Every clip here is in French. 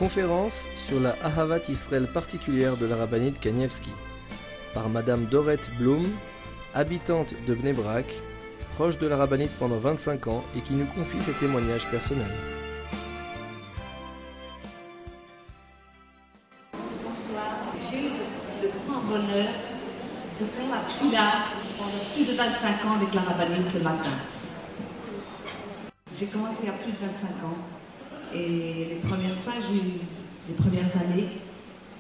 Conférence sur la Ahavat Israël particulière de la rabbinite Kanievski par Madame Dorette Blum, habitante de Bnei Brak, proche de la rabbinite pendant 25 ans et qui nous confie ses témoignages personnels. Bonsoir, j'ai eu le grand bonheur de faire la tfila pendant plus de 25 ans avec la rabbinite le matin. J'ai commencé il y a plus de 25 ans. Et les premières fois, les premières années,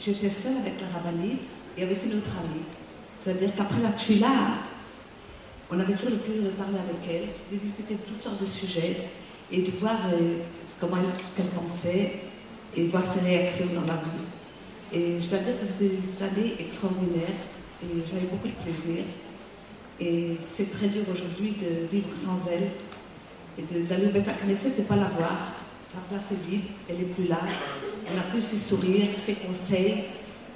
j'étais seule avec la rabbinite et avec une autre amie. C'est-à-dire qu'après la tfila, on avait toujours le plaisir de parler avec elle, de discuter de toutes sortes de sujets et de voir comment elle pensait et voir ses réactions dans la vie. Et je dois dire que c'était des années extraordinaires et j'avais beaucoup de plaisir. Et c'est très dur aujourd'hui de vivre sans elle et d'aller au Beth Knesset et ne pas la voir. La place est vide, elle n'est plus là. Elle n'a plus ses sourires, ses conseils,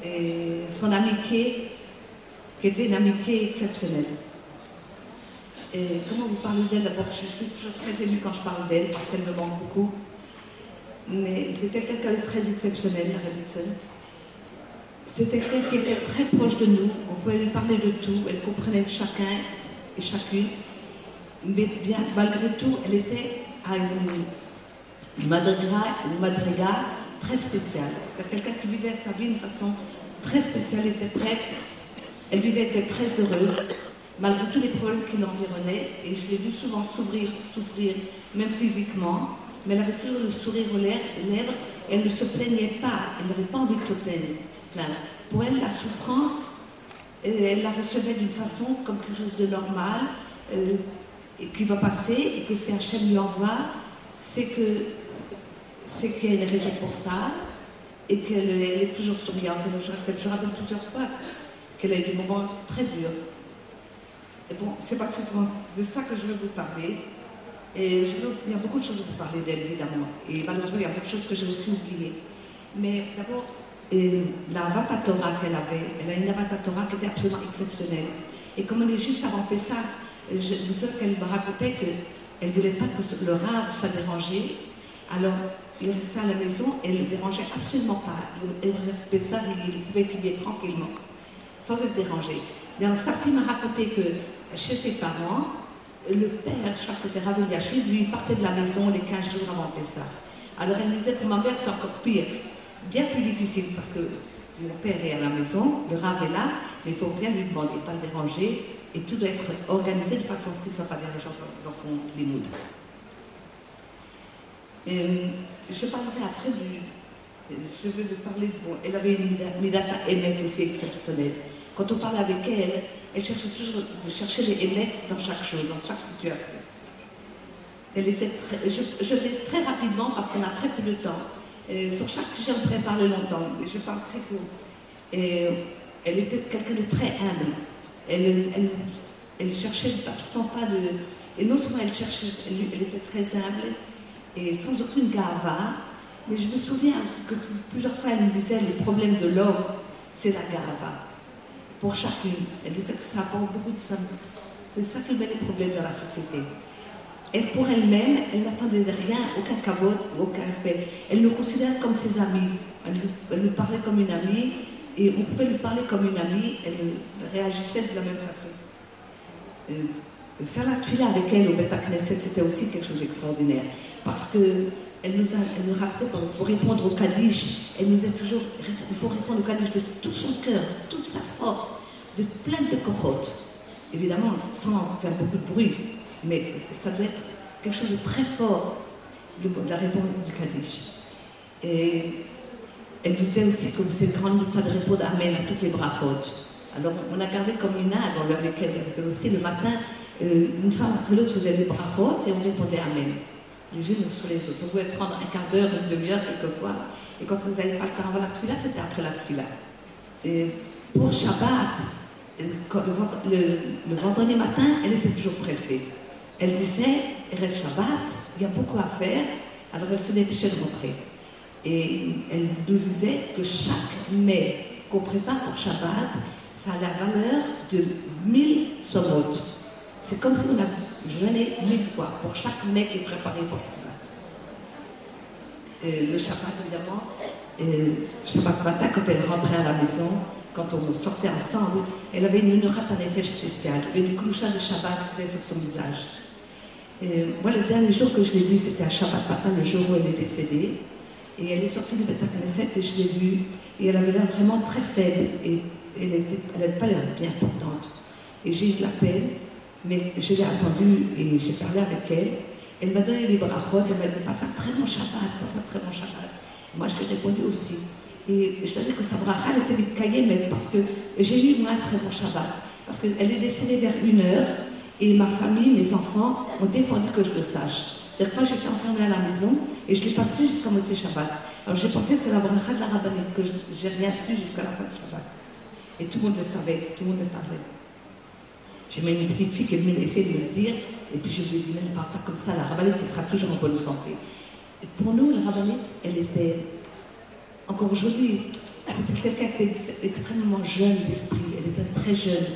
et son amitié, qui était une amitié exceptionnelle. Et comment vous parlez d'elle? D'abord, je suis toujours très émue quand je parle d'elle, parce qu'elle me manque beaucoup. Mais c'était quelqu'un de très exceptionnel, la Rebbitzin. C'était quelqu'un qui était très proche de nous. On pouvait lui parler de tout. Elle comprenait de chacun et chacune. Mais bien, malgré tout, elle était à une madriga très spéciale. C'est quelqu'un qui vivait sa vie d'une façon très spéciale, elle était prête, elle vivait, elle était très heureuse, malgré tous les problèmes qui l'environnaient, et je l'ai vue souvent souffrir, même physiquement, mais elle avait toujours le sourire aux lèvres, et elle ne se plaignait pas, elle n'avait pas envie de se plaindre. Pour elle, la souffrance, elle la recevait d'une façon comme quelque chose de normal, et qui va passer, et que si Hachem lui envoie, c'est qu'il y a une raison pour ça et qu'elle est toujours souriante. Je rappelle plusieurs fois qu'elle a eu des moments très durs. Et bon, c'est parce que c'est de ça que je veux vous parler. Et il y a beaucoup de choses à vous parler d'elle, évidemment. Et malheureusement, il y a beaucoup de choses que j'ai aussi oubliées. Mais d'abord, la Vatatora qu'elle avait, elle a une Vatatora qui était absolument exceptionnelle. Et comme on est juste avant Pessah, je sais qu'elle me racontait qu'elle ne voulait pas que le Rav soit dérangé. Alors, il restait à la maison et elle ne le dérangeait absolument pas. Elle restait ça, il pouvait étudier tranquillement, sans être dérangé. Alors, sa fille m'a raconté que chez ses parents, le père, je crois que c'était Rav Eliashib, lui partait de la maison les 15 jours avant Pessah. Alors, elle me disait, pour ma mère, c'est encore pire, bien plus difficile, parce que mon père est à la maison, le Rav est là, mais il ne faut rien lui demander, pas le déranger, et tout doit être organisé de façon à ce qu'il ne soit pas dérangeant dans son limoud. Je parlerai après je veux vous parler elle avait une Midata Emet aussi exceptionnelle. Quand on parle avec elle, elle cherchait toujours de chercher les Emet dans chaque chose, dans chaque situation. Elle était je vais très rapidement parce qu'on a très peu de temps. Sur chaque sujet, on pourrait parler longtemps, mais je parle très court. Elle était quelqu'un de très humble. Elle cherchait absolument pas de... Et non seulement elle était très humble et sans aucune gava, mais je me souviens aussi que plusieurs fois elle me disait les problèmes de l'homme, c'est la gava. Pour chacune. Elle disait que ça apporte beaucoup de ça. C'est ça qui met les problèmes dans la société. Et pour elle-même, elle n'attendait rien, aucun kavod, aucun respect. Elle nous considère comme ses amis. Elle nous parlait comme une amie. Et on pouvait lui parler comme une amie, elle réagissait de la même façon. Faire la tfila avec elle au Beth Knesset, c'était aussi quelque chose d'extraordinaire. Parce qu'elle nous racontait pour répondre au Kaddish, elle nous disait toujours, il faut répondre au Kaddish de tout son cœur, de toute sa force, de plein de cochotes. Évidemment, sans faire beaucoup de bruit, mais ça doit être quelque chose de très fort, la réponse du Kaddish. Et elle disait aussi que c'est une grande mitzvah de répondre Amen à toutes les brachot. Alors on a gardé comme une âge avec elle aussi le matin, une femme après l'autre faisait des brachot et on répondait Amen. Les unes sur les autres. On pouvait prendre un quart d'heure, une demi-heure quelquefois. Et quand vous n'avez pas le temps avant la tfila, c'était après la tfila. Et pour Shabbat, le vendredi matin, elle était toujours pressée. Elle disait, Erev Shabbat, il y a beaucoup à faire, alors elle se dépêchait de rentrer. Et elle nous disait que chaque mets qu'on prépare pour Shabbat, ça a la valeur de 1000 somot. C'est comme si on a jeûné 1000 fois pour chaque mets qui est préparé pour Shabbat. Le Shabbat, évidemment, Shabbat matin, quand elle rentrait à la maison, quand on sortait ensemble, elle avait une Norat en effet spéciale. Il y avait une cloucha de Shabbat sur son visage. Moi, le dernier jour que je l'ai vue, c'était à Shabbat matin, le jour où elle est décédée. Et elle est sortie du Beth Knesset et je l'ai vue. Et elle avait l'air vraiment très faible. Et elle n'avait pas l'air bien portante. Et j'ai eu de la peine, mais je l'ai attendue et j'ai parlé avec elle. Elle m'a donné des brachot, elle m'a dit, passe un très bon Shabbat, passe un très bon Shabbat. Et moi, je lui ai répondu aussi. Et je dois dire que sa bracha, elle était mitkaye, mais parce que j'ai eu moi un très bon Shabbat. Parce qu'elle est décédée vers 1h, et ma famille, mes enfants, ont défendu que je le sache. C'est-à-dire que moi, j'étais enfermée à la maison, et je l'ai pas su jusqu'à Moshe Shabbat. Alors j'ai pensé que c'était la bracha de la rabbinite, que j'ai rien su jusqu'à la fin de Shabbat. Et tout le monde le savait, tout le monde me parlait. J'ai même une petite fille qui est venue essayer de me le dire, et puis je lui ai dit, mais ne parle pas comme ça, la rabbinite, elle sera toujours en bonne santé. Et pour nous, la rabbinite, elle était, encore aujourd'hui, c'était quelqu'un qui était extrêmement jeune d'esprit, elle était très jeune,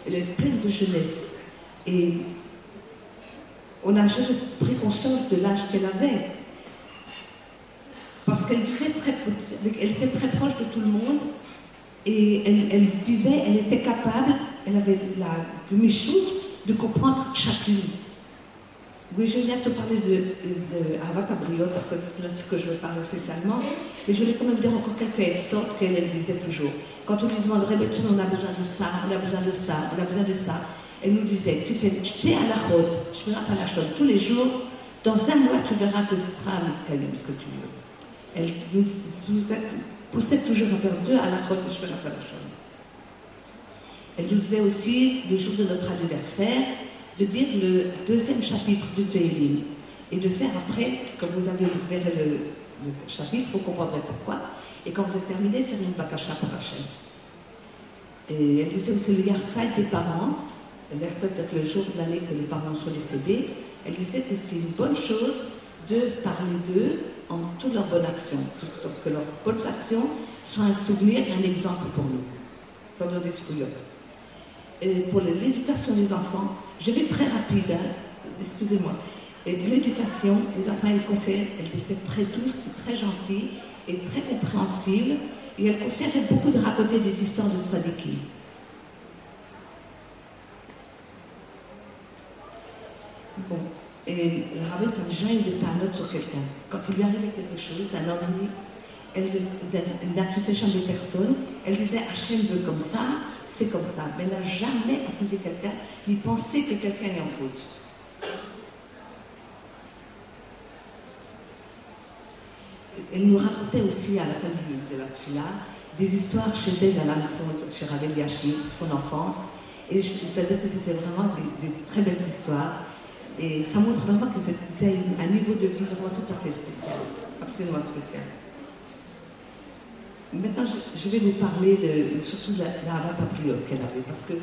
elle était pleine de jeunesse. Et on n'a jamais pris conscience de l'âge qu'elle avait. Parce qu'elle était très proche de tout le monde, et elle vivait, elle était capable, elle avait la gmichout de comprendre chacune. Oui, je viens te parler de Ahavat Abriot, parce que c'est là-dessus que je veux parler spécialement, mais je voulais quand même dire encore quelques sortes qu'elle disait toujours. Quand on lui demanderait, mais on a besoin de ça, on a besoin de ça, on a besoin de ça, elle nous disait, tu fais t'es à la chôte, je vais à la chôte tous les jours, dans un mois tu verras que ce sera un kalim, ce que tu veux. Elle nous poussait toujours à faire 2 à la chôte, je vais à la chôte. Elle nous disait aussi, le jour de notre anniversaire, de dire le 2e chapitre du Tehillim et de faire après, quand vous avez verrez le chapitre, vous comprendrez pourquoi, et quand vous avez terminé, faire une bakasha pour Hachem. Et elle disait aussi le Yartzeit des parents, le Yartzeit, c'est le jour de l'année que les parents sont décédés, elle disait que c'est une bonne chose de parler d'eux en toutes leurs bonnes actions, que leurs bonnes actions soient un souvenir et un exemple pour nous, sans donner des scouillottes. Pour l'éducation des enfants, je vais très rapide, hein, excusez-moi. Et pour l'éducation, les enfants, elle était très douce, très gentille et très compréhensible. Et elle conseillait beaucoup de raconter des histoires de tzadikim. Bon, et la rabbin n'a jamais eu de note sur quelqu'un. Quand il lui arrivait quelque chose, un ennui, elle n'accusait jamais personne. Elle disait Hachem veut comme ça, c'est comme ça. Mais elle n'a jamais accusé quelqu'un, ni pensé que quelqu'un est en faute. Elle nous racontait aussi à la fin de la tfila des histoires chez elle à la maison, chez Ravel Yachim, de son enfance. Et je dois dire que c'était vraiment des très belles histoires. Et ça montre vraiment que c'était un niveau de vie vraiment tout à fait spécial, absolument spécial. Maintenant, je vais vous parler surtout de la Ahavat Abriot qu'elle avait, parce que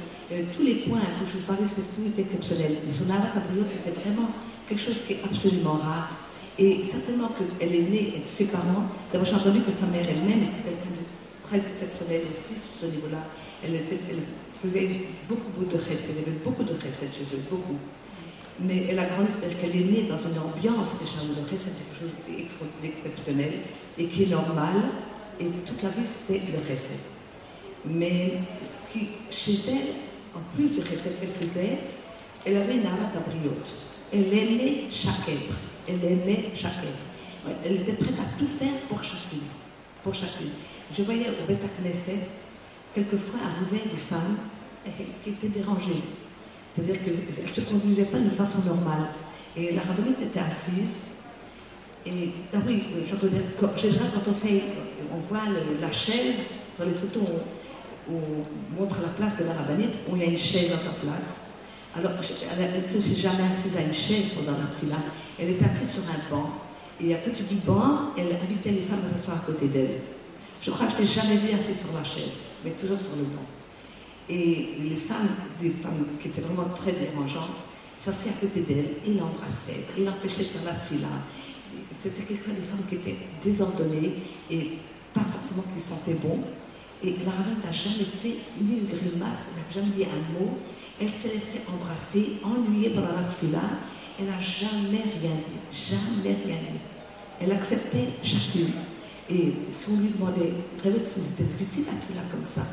tous les points que je vous parlais, c'est tout exceptionnel. Mais son Ahavat Abriot était vraiment quelque chose qui est absolument rare. Et certainement qu'elle est née avec ses parents. D'abord, j'ai entendu que sa mère elle-même était quelqu'un de très exceptionnel aussi sur ce niveau-là. Elle faisait beaucoup de chesed, il y avait beaucoup de chesed chez eux, beaucoup. Mais elle a grandi, c'est-à-dire qu'elle est née dans une ambiance déjà où le chesed c'est quelque chose d'exceptionnel et qui est normal. Et toute la vie, c'était le chesed. Mais chez elle, en plus du chesed qu'elle faisait, elle avait une Ahavat Abriot. Elle aimait chaque être. Elle aimait chaque être. Elle était prête à tout faire pour chacune. Pour chacune. Je voyais au Beth Knesset, quelquefois arriver des femmes qui étaient dérangées. C'est-à-dire qu'elles ne se conduisaient pas de façon normale. Et la rabbinite était assise. Et oui, je veux dire, en général, quand on voit la chaise, sur les photos, on montre la place de la rabbinite, où il y a une chaise à sa place. Alors, elle ne s'est jamais assise à une chaise pendant la fila. Elle est assise sur un banc. Et à côté du banc, elle invitait les femmes à s'asseoir à côté d'elle. Je crois que je ne l'ai jamais vue assise sur la chaise, mais toujours sur le banc. Et des femmes qui étaient vraiment très dérangeantes, s'asseyaient à côté d'elle et l'embrassaient, et l'empêchaient de faire la fila. C'était quelquefois des femmes qui étaient désordonnées et pas forcément qui sentaient bon. Et la rabbinite n'a jamais fait ni une grimace, elle n'a jamais dit un mot. Elle s'est laissée embrasser, ennuyée pendant la tfila. Elle n'a jamais rien dit, jamais rien dit. Elle acceptait chacune. Et si on lui demandait, c'était difficile à là comme ça.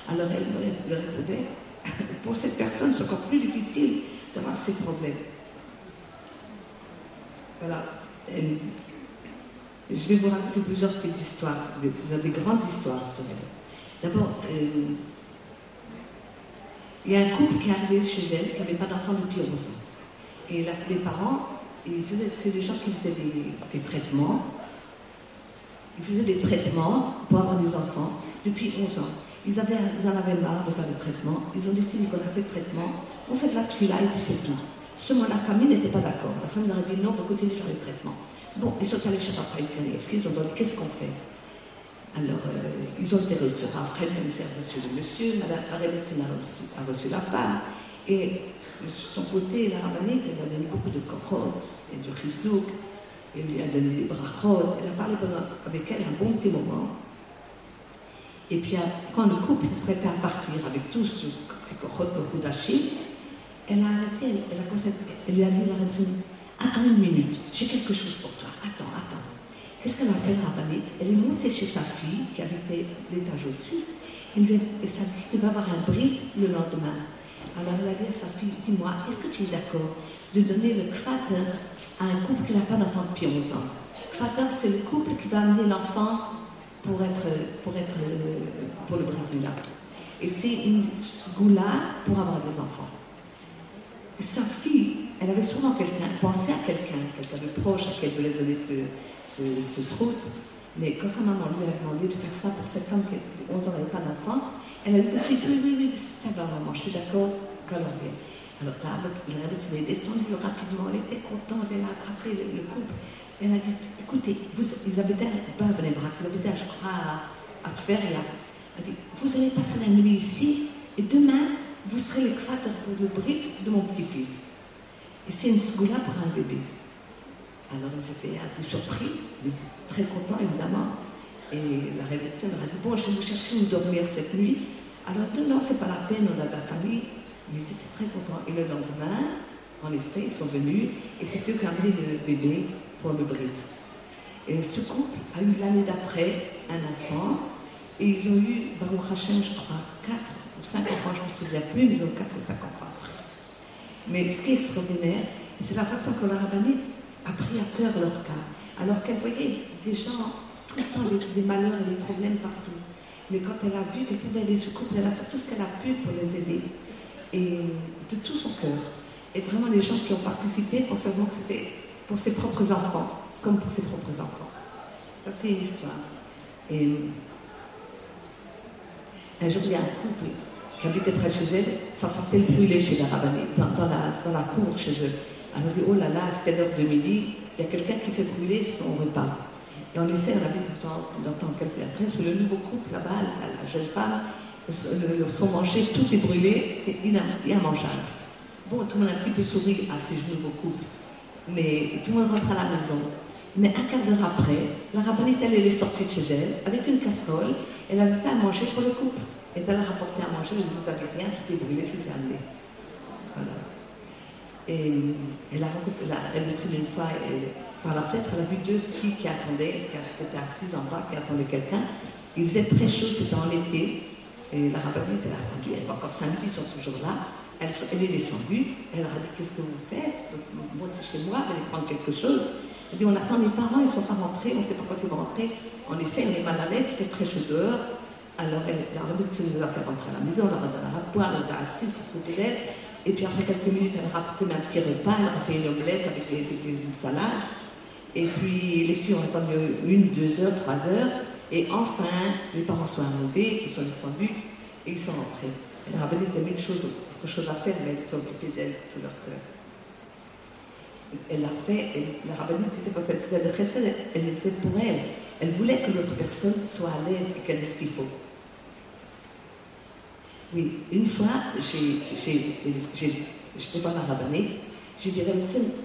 Alors elle me répondait, pour cette personne, c'est encore plus difficile d'avoir ces problèmes. Voilà. Je vais vous raconter plusieurs petites histoires, des grandes histoires sur elle. D'abord, il y a un couple qui est arrivé chez elle qui n'avait pas d'enfant depuis 11 ans. Et les parents, c'est des gens qui faisaient des traitements. Ils faisaient des traitements pour avoir des enfants depuis 11 ans. Ils en avaient marre de faire des traitements. Ils ont décidé qu'on a fait le traitement. On fait de la tefila et puis c'est tout. Seulement la famille n'était pas d'accord. La famille leur a dit non, on va continuer de faire les traitements. Bon, ils sont allés chez Raphaël Kanievski, ils ont dit qu'est-ce qu'on fait? Alors, ils ont été reçus. Raphaël Kanievski a reçu le monsieur, Madame Rebetson a reçu la femme. Et de son côté, la rabbinite, elle a donné beaucoup de korot et du rizouk. Elle lui a donné des brachot. Elle a parlé avec elle un bon petit moment. Et puis, quand le couple est prêt à partir avec tous ces korot de Hudashim, elle a arrêté, elle lui a dit, la rabbinite, attends une minute, j'ai quelque chose pour toi. Attends. Qu'est-ce qu'elle a fait, la rabbinite? Elle est montée chez sa fille, qui habitait l'étage au-dessus, et sa fille va avoir un brit le lendemain. Alors elle a dit à sa fille, dis-moi, est-ce que tu es d'accord de donner le kfater à un couple qui n'a pas d'enfant depuis 11 ans? Kfater, c'est le couple qui va amener l'enfant pour le brit milah. Et c'est une goula pour avoir des enfants. Sa fille, elle avait sûrement pensé à quelqu'un de proche à qui elle voulait donner ce srout, mais quand sa maman lui a demandé de faire ça pour cette femme qui a 11 ans n'avait pas d'enfant, elle a dit tout de suite, oui, ça va maman, je suis d'accord, qu'elle en vienne. Alors la rabbinite est descendue rapidement, elle était contente, elle a attrapé le couple, elle a dit, écoutez, ils habitaient à Bnei Brak, ils habitaient, je crois, à Tveria. Elle a dit, vous allez passer la nuit ici, et demain, vous serez le kfater pour le brit de mon petit-fils. Et c'est une sgoula pour un bébé. Alors ils étaient un peu surpris, mais très contents évidemment. Et la révélation leur a dit, bon, je vais vous chercher où dormir cette nuit. Alors non, c'est pas la peine, on a de la famille. Mais ils étaient très contents. Et le lendemain, en effet, ils sont venus, et c'est eux qui ont amené le bébé pour le brit. Et ce couple a eu l'année d'après un enfant, et ils ont eu, Baruch Hashem, je crois, 4 ou 5 enfants, je ne me souviens plus, mais ils ont 4 ou 5 enfants après. Mais ce qui est extraordinaire, c'est la façon que la rabbinite a pris à cœur leur cas, alors qu'elle voyait des gens, tout le temps, des malheurs et des problèmes partout. Mais quand elle a vu qu'elle pouvait aider ce couple, elle a fait tout ce qu'elle a pu pour les aider, et de tout son cœur. Et vraiment, les gens qui ont participé pensaient vraiment que c'était pour ses propres enfants, comme pour ses propres enfants. Ça, c'est une histoire. Et un jour, il y a un couple qui habitait près de chez elle, ça sentait le brûler chez la rabbinite, dans la cour chez eux. Alors on dit, oh là là, c'était l'heure de midi, il y a quelqu'un qui fait brûler son repas. Et en effet, on a vu dans quelques après, c'est le nouveau couple là-bas, la jeune femme, son manger, tout est brûlé, c'est immangeable. Bon, tout le monde a un petit peu souri à ce nouveau couple, mais tout le monde rentre à la maison. Mais un quart d'heure après, la rabbinite, elle est sortie de chez elle, avec une casserole, elle avait fait à manger pour le couple. Et elle a rapporté à manger, elle dit, vous n'avez rien, tout est brûlé, je vous ai amené. Voilà. Et elle a rencontré, elle me dit une fois, par la fenêtre, elle a vu 2 filles qui attendaient, qui étaient assises en bas, qui attendaient quelqu'un. Il faisait très chaud, c'était en été. Et la rabbinite, elle a attendu, elle va encore 5 minutes, ils sont toujours là. Elle est descendue, elle leur a dit, qu'est-ce que vous faites? Donc, montez chez moi, vous allez prendre quelque chose. Elle dit, on attend les parents, ils ne sont pas rentrés, on ne sait pas quand ils vont rentrer. En effet, on est mal à l'aise, il fait très chaud dehors. Alors, la rabbinite nous a fait rentrer à la maison, on leur a donné un point, on était assis sur côté d'elle. Et puis après quelques minutes, elle a rapporté un petit repas, elle a fait une omelette avec une salade. Et puis les filles ont attendu 1, 2 heures, 3 heures. Et enfin, les parents sont arrivés, ils sont descendus et ils sont rentrés. Et la rabbinite a mis autre chose à faire, mais elle s'est occupée d'elle de tout leur cœur. Elle a fait, la rabbinite disait quand elle faisait le chesed, elle le faisait pour elle. Elle voulait que l'autre personne soit à l'aise et qu'elle ait ce qu'il faut. Oui, une fois, j'étais voir la rabbinite, j'ai dit,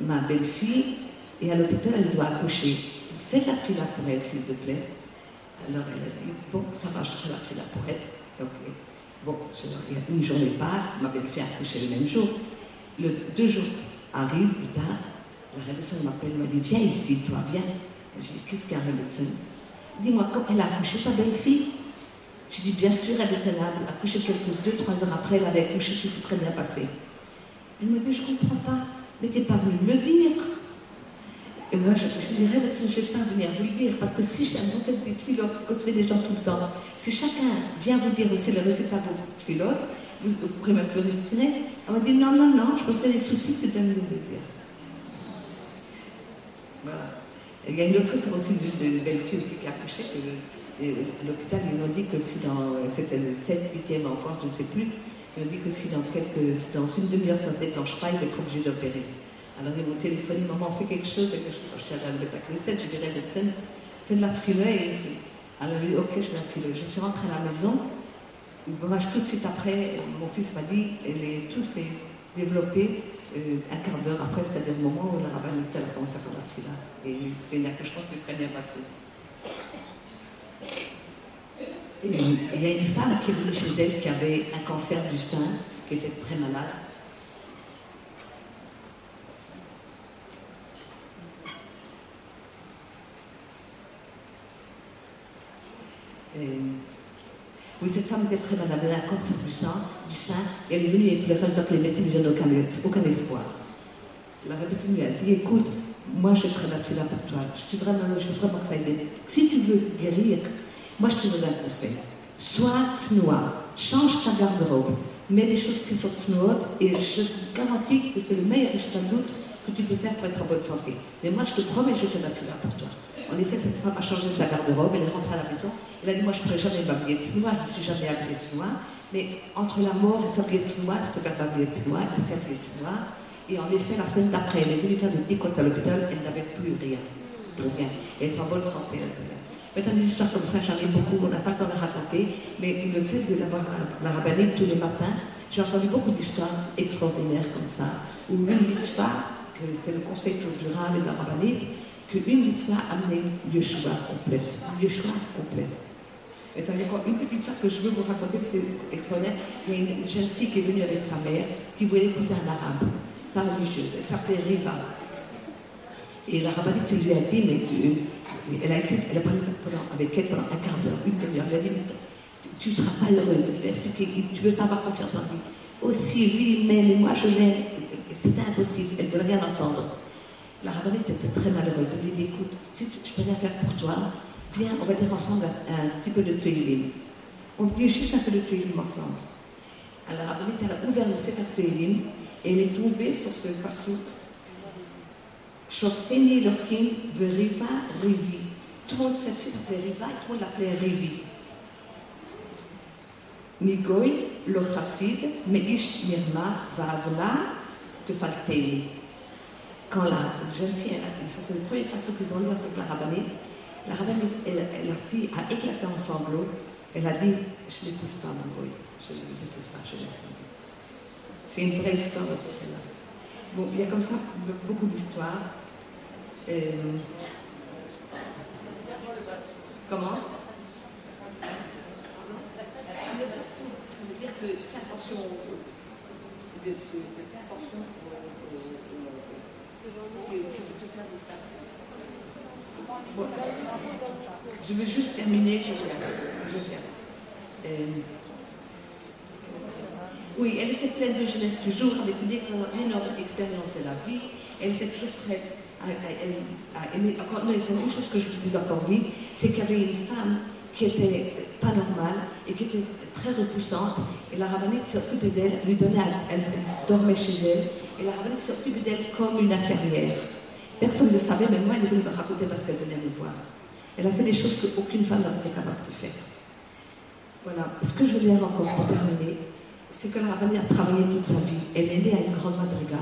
ma belle-fille est à l'hôpital, elle doit accoucher. Faites la tefila pour elle, s'il te plaît. Alors elle a dit, bon, ça va, je ferai la tefila pour elle. Donc, bon, une journée passe, ma belle-fille a accouché le même jour. 2 jours arrivent plus tard, la rabbinite m'appelle, elle me dit, viens ici, toi, viens. Je dis, qu'est-ce qu'il y a, rabbinite? dis-moi, quand elle a accouché ta belle-fille? Je dis, bien sûr, elle était là, elle a accouché quelques 2-3 heures après, elle avait accouché, tout s'est très bien passé. Elle m'a dit, je ne comprends pas, mais t'es pas venue me le dire. Et moi, je dirais, je ne vais pas venir vous le dire, parce que si vous faites des culottes, que ce fait des gens tout le temps, si chacun vient vous dire aussi le résultat de vos culottes, vous pourrez même plus respirer. Elle m'a dit, non, non, non, je me fais des soucis que de me le dire. Voilà. Et il y a une autre histoire aussi d'une belle fille aussi qui a accouché, à l'hôpital, ils m'ont dit que si c'était le 7-8e enfant, je ne sais plus, ils m'ont dit que si dans une demi-heure ça ne se déclenche pas, ils vont être obligés d'opérer. Alors ils m'ont téléphoné, maman, fais quelque chose. Et quand je suis allée à l'hôpital 7, je dirais, médecin, fais de la tefila. Alors elle m'a dit, ok, je fais de la tefila. Je suis rentrée à la maison. Tout de suite après, mon fils m'a dit, tout s'est développé un quart d'heure après, c'est-à-dire le moment où la rabbinite a commencé à faire de la tefila. Et c'était un accouchement qui s'est très bien passé. Et il y a une femme qui est venue chez elle qui avait un cancer du sein, qui était très malade. Oui, cette femme était très malade, elle a un cancer du sein, et elle est venue et pleurait en disant que les médecins ne lui donnent aucun espoir. La rabbinite lui a dit, écoute, moi je ferai la tefila pour toi, je veux vraiment que ça aide. Si tu veux guérir, moi je te donne un conseil. Sois tsnoua, change ta garde-robe, mets des choses qui sont tsnouot, et je garantis que c'est le meilleur doute que tu peux faire pour être en bonne santé. Mais moi je te promets, je fais la tefila pour toi. En effet, cette femme a changé sa garde-robe, elle est rentrée à la maison, elle a dit, moi je ne pourrais jamais m'habiller de tsnoua, je ne me suis jamais habillée de tsnoua, mais entre la mort et s'habiller de tsnoua, tu peux faire t'habiller de tsnoua, elle s'est habillée de tsnoua, et en effet, la semaine d'après, elle est venue faire des décotes à l'hôpital, elle n'avait plus rien, elle était en bonne santé, Maintenant, des histoires comme ça, j'en ai beaucoup, on n'a pas le temps de raconter, mais le fait de l'avoir la rabbinite tous les matins, j'ai entendu beaucoup d'histoires extraordinaires comme ça, où une mitzvah, que c'est le conseil du Rav et de la rabbinite, qu'une mitzvah amenait une Yeshua complète. Et il y a encore une petite histoire que je veux vous raconter, c'est extraordinaire. Il y a une jeune fille qui est venue avec sa mère, qui voulait épouser un arabe, pas religieuse. Elle s'appelait Riva. Et la rabbinite lui a dit, mais elle a parlé avec elle pendant un quart d'heure, une demi-heure. Elle lui a dit, mais tu ne seras pas heureuse. Elle lui a expliqué, tu ne veux pas avoir confiance en lui. Aussi, lui, il m'aime et moi, je l'aime. C'était impossible, elle ne voulait rien entendre. La rabbinite était très malheureuse. Elle lui dit, écoute, si je peux rien faire pour toi, viens, on va dire ensemble un petit peu de Teilim. On dit juste un peu de Teilim ensemble. Alors la rabbinite, elle a ouvert le Sefer Teilim et elle est tombée sur ce passage. Shofteni Elokim Veriva Rivi. Tout le monde, cette fille s'appelait Riva et tout le monde l'appelait Rivi. Migoy, lo chassid, meish mirma, va'avla, tefalteni. Quand la jeune fille, c'est le premier passage qu'ils ont lu avec la rabbinite, la fille a éclaté en sanglots. Elle a dit, je ne l'épouse pas, mon goy. Je ne l'épouse pas, je laisse tomber. C'est une vraie histoire aussi, celle-là. Bon, il y a comme ça beaucoup d'histoires. Comment? Ça veut dire que fais attention de faire attention de faire des sacs. Bon. Je veux juste terminer, je viens. Oui, elle était pleine de jeunesse toujours, avec une énorme expérience de la vie. Elle était toujours prête à aimer. Encore une chose que je vous dis encore vite, c'est qu'il y avait une femme qui était pas normale et qui était très repoussante. Et la rabbinite s'occupait d'elle, elle dormait chez elle, et la rabbinite s'occupait d'elle comme une infirmière. Personne ne le savait, mais moi, elle est venue me raconter parce qu'elle venait me voir. Elle a fait des choses qu'aucune femme n'aurait été capable de faire. Voilà. Ce que je veux dire encore pour terminer, c'est que la rabbinite a travaillé toute sa vie. Elle est née à une grande madriga,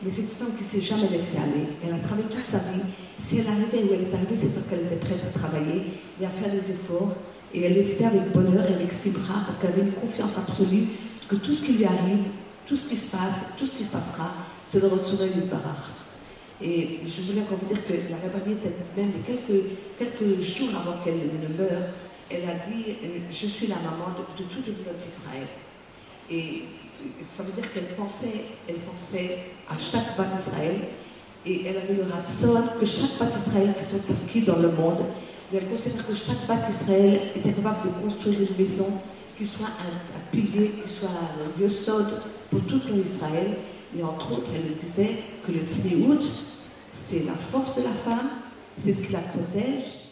mais c'est une femme qui ne s'est jamais laissée aller. Elle a travaillé toute sa vie. Si elle est arrivée où elle est arrivée, c'est parce qu'elle était prête à travailler et à faire des efforts. Et elle le faisait avec bonheur et avec ses bras, parce qu'elle avait une confiance absolue que tout ce qui lui arrive, tout ce qui se passe, tout ce qui se passera, c'est le retour du barach. Et je voulais encore vous dire que la rabbinite, même quelques jours avant qu'elle ne meure, elle a dit « Je suis la maman de toutes les villes d'Israël ». Et ça veut dire qu'elle pensait à chaque bâtiment d'Israël, et elle avait le ratson que chaque bâtiment d'Israël qui sont acquis dans le monde Et elle considère que chaque bat d'Israël était capable de construire une maison qui soit un pilier, qui soit un lieu solide pour tout l'Israël. Et entre autres, elle disait que le tzniut, c'est la force de la femme, c'est ce qui la protège.